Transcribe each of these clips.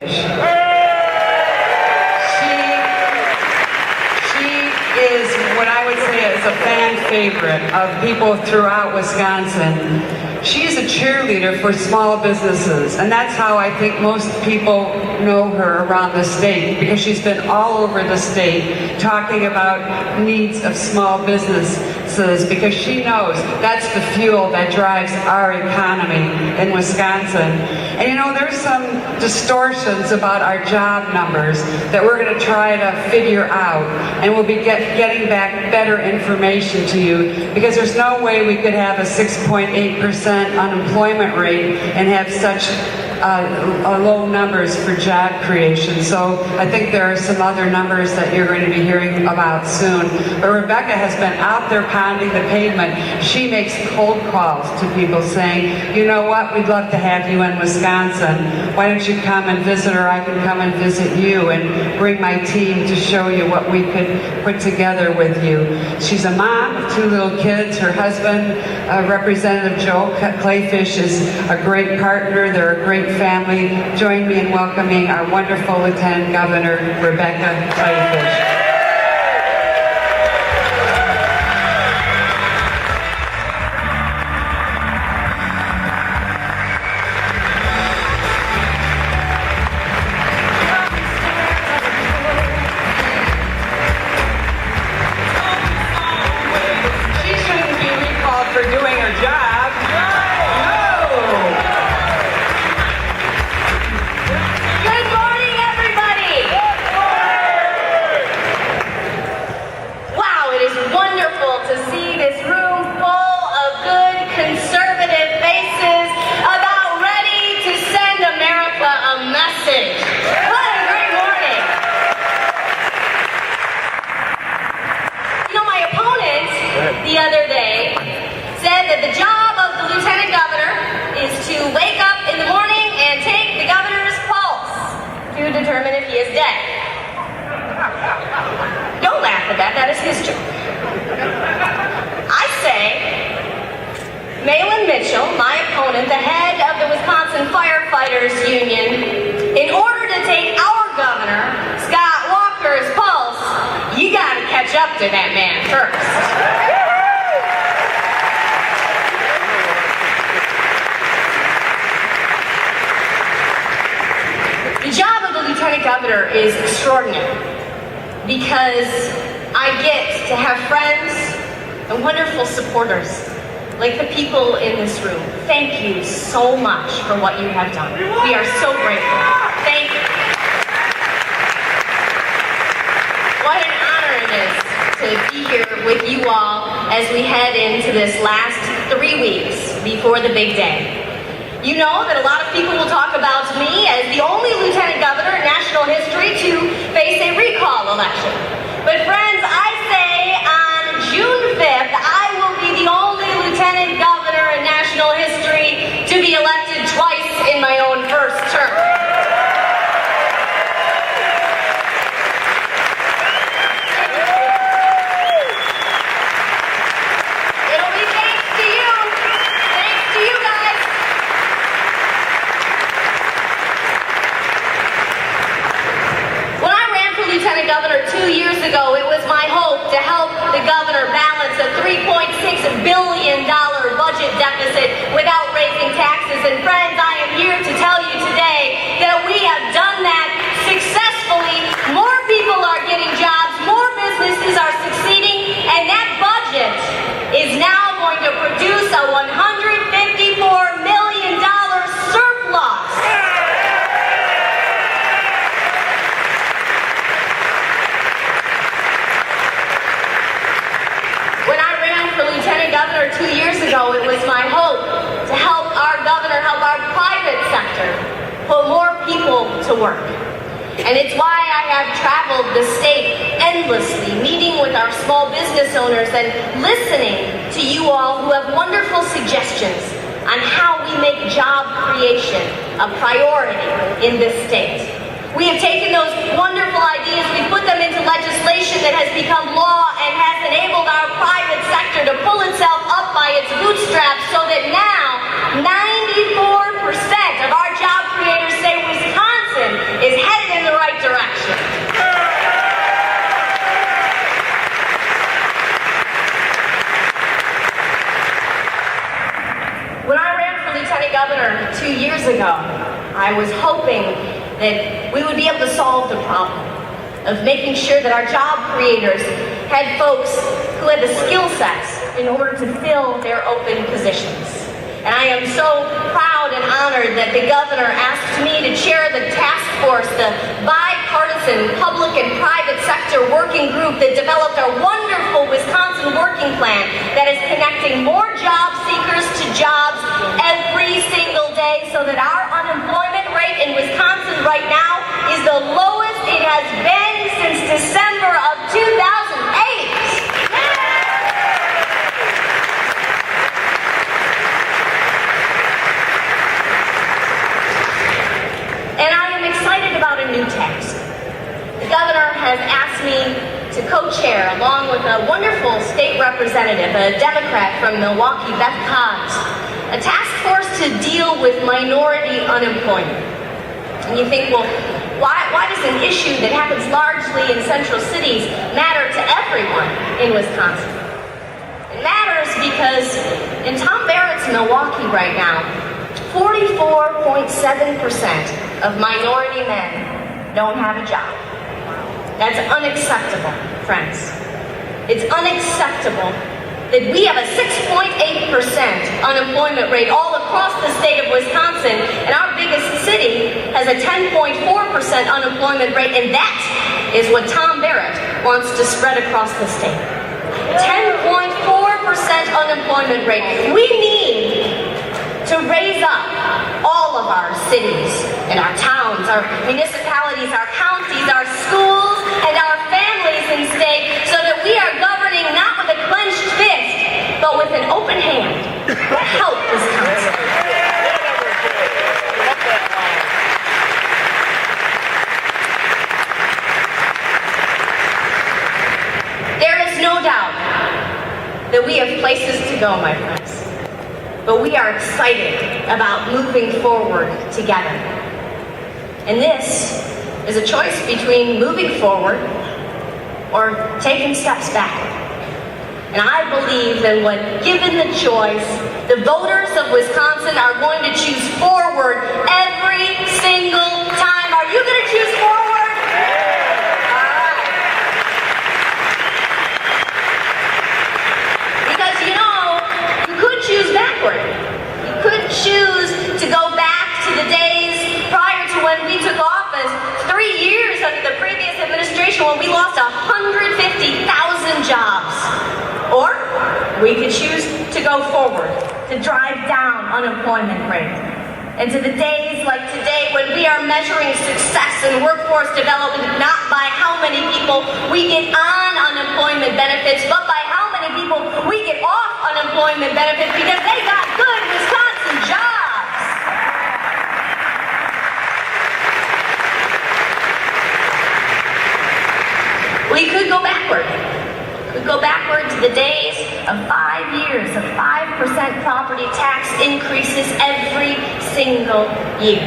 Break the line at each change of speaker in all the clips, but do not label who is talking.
Is what I would say is a fan favorite of people throughout Wisconsin. She's a cheerleader for small businesses, and that's how I think most people know her around the state, because she's been all over the state talking about needs of small businesses, because she knows that's the fuel that drives our economy in Wisconsin. And you know, there's some distortions about our job numbers that we're going to try to figure out, and we'll be getting back better information to you, because there's no way we could have a 6.8% unemployment rate and have such low numbers for job creation. So I think there are some other numbers that you're going to be hearing about soon. But Rebecca has been out there pounding the pavement. She makes cold calls to people saying, you know what, we'd love to have you in Wisconsin. Why don't you come and visit, or I can come and visit you and bring my team to show you what we could put together with you. She's a mom of 2 little kids. Her husband, Representative Joe Kleefisch, is a great partner. They're a great family. Join me in welcoming our wonderful Lieutenant Governor, Rebecca Kleefisch. She shouldn't be recalled for doing her job.
To see this room full of good conservative faces about ready to send America a message. What a great morning. You know, my opponent the other day said that the job of the Lieutenant Governor is to wake up in the morning and take the governor's pulse to determine if he is dead. Don't laugh at that, that is history. I say, Malin Mitchell, my opponent, the head of the Wisconsin Firefighters Union, in order to take our governor, Scott Walker's pulse, you gotta catch up to that man first. The job of the Lieutenant Governor is extraordinary, because I get to have friends and wonderful supporters like the people in this room. Thank you so much for what you have done. We are so grateful. Thank you. What an honor it is to be here with you all as we head into this last 3 weeks before the big day. You know that a lot of people will talk about me as the only Lieutenant Governor in national history to face a recall election. But friends, I say on June 5th, I will be the only Lieutenant Governor in national history to be elected twice in my own first term. It'll be thanks to you. Thanks to you guys. When I ran for Lieutenant Governor 2 years ago, it was my hope to help the governor balance a $3.6 billion budget deficit without raising taxes. And friends, I am here to tell you today that we have done that successfully. More people are getting jobs, more businesses are succeeding, and that budget is now going to produce a $154 million surplus. When I ran for Lieutenant Governor 2 years ago, it was my hope to help our governor, help our private sector, put more people to work. And it's why I have traveled the state endlessly, meeting with our small business owners and listening to you all who have wonderful suggestions on how we make job creation a priority in this state. We have taken those wonderful ideas, we put them into legislation that has become law and has enabled our private sector to pull itself up by its bootstraps, so that now 94% of our job creators say Wisconsin I was hoping that we would be able to solve the problem of making sure that our job creators had folks who had the skill sets in order to fill their open positions. And I am so proud and honored that the governor asked me to chair the task force, the bipartisan public and private sector working group that developed our wonderful Wisconsin working plan that is connecting more job seekers to jobs every single day, so that our unemployment rate in Wisconsin right now is the lowest it has been since December of 2008. And I am excited about a new task. The governor has asked me to co-chair, along with a wonderful state representative, a Democrat from Milwaukee, Beth Cobbs, a task force to deal with minority unemployment. And you think, well, why does an issue that happens largely in central cities matter to everyone in Wisconsin? It matters because in Tom Barrett's Milwaukee right now, 44.7% of minority men don't have a job. That's unacceptable, friends. It's unacceptable that we have a 6.8% unemployment rate all across the state of Wisconsin, and our biggest city has a 10.4% unemployment rate, and that is what Tom Barrett wants to spread across the state. 10.4% unemployment rate. We need to raise up all of our cities and our towns, our municipalities, our counties, our schools, and our families in state, so that we are governing not with a clenched fist, but with an open hand to help Wisconsin. There is no doubt that we have places to go, my friends. But we are excited about moving forward together. And this is a choice between moving forward or taking steps backward. And I believe that when given the choice, the voters of Wisconsin are going to choose forward every single time. Are you going to choose forward? All right. Because you know, you could choose backward. You could choose to go back to the days prior to when we took office, 3 years under the previous administration, when we lost 150,000 jobs. Or we could choose to go forward, to drive down unemployment rate. And to the days like today when we are measuring success in workforce development not by how many people we get on unemployment benefits, but by how many people we get off unemployment benefits because they got good Wisconsin jobs. We could go backward. We go backward to the days of 5 years of 5% property tax increases every single year.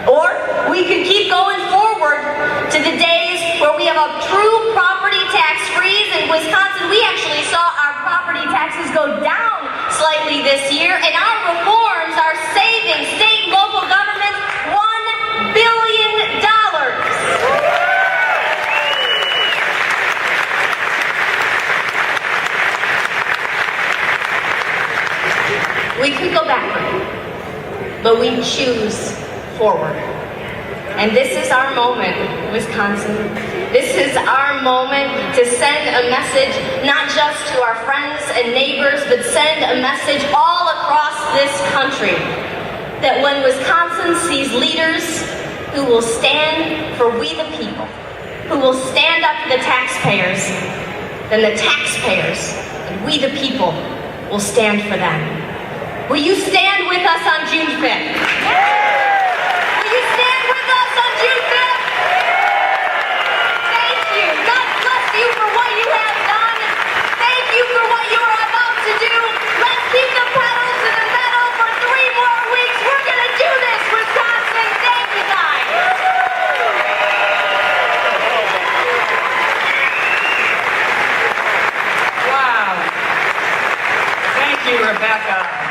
Or we could keep going forward to the days where we have a true property tax freeze in Wisconsin. We actually saw our property taxes go down slightly this year, and our reforms are saving state and local governments $1 billion. We could go backward, but we choose forward. And this is our moment, Wisconsin. This is our moment to send a message, not just to our friends and neighbors, but send a message all across this country, that when Wisconsin sees leaders who will stand for we the people, who will stand up to the taxpayers, then the taxpayers and we the people will stand for them. Will you stand with us on June 5th? Will you stand with us on June 5th? Thank you. God bless you for what you have done. Thank you for what you are about to do. Let's keep the pedal to the metal for 3 more weeks. We're going to do this, Wisconsin. Thank you, guys.
Wow. Thank you, Rebecca.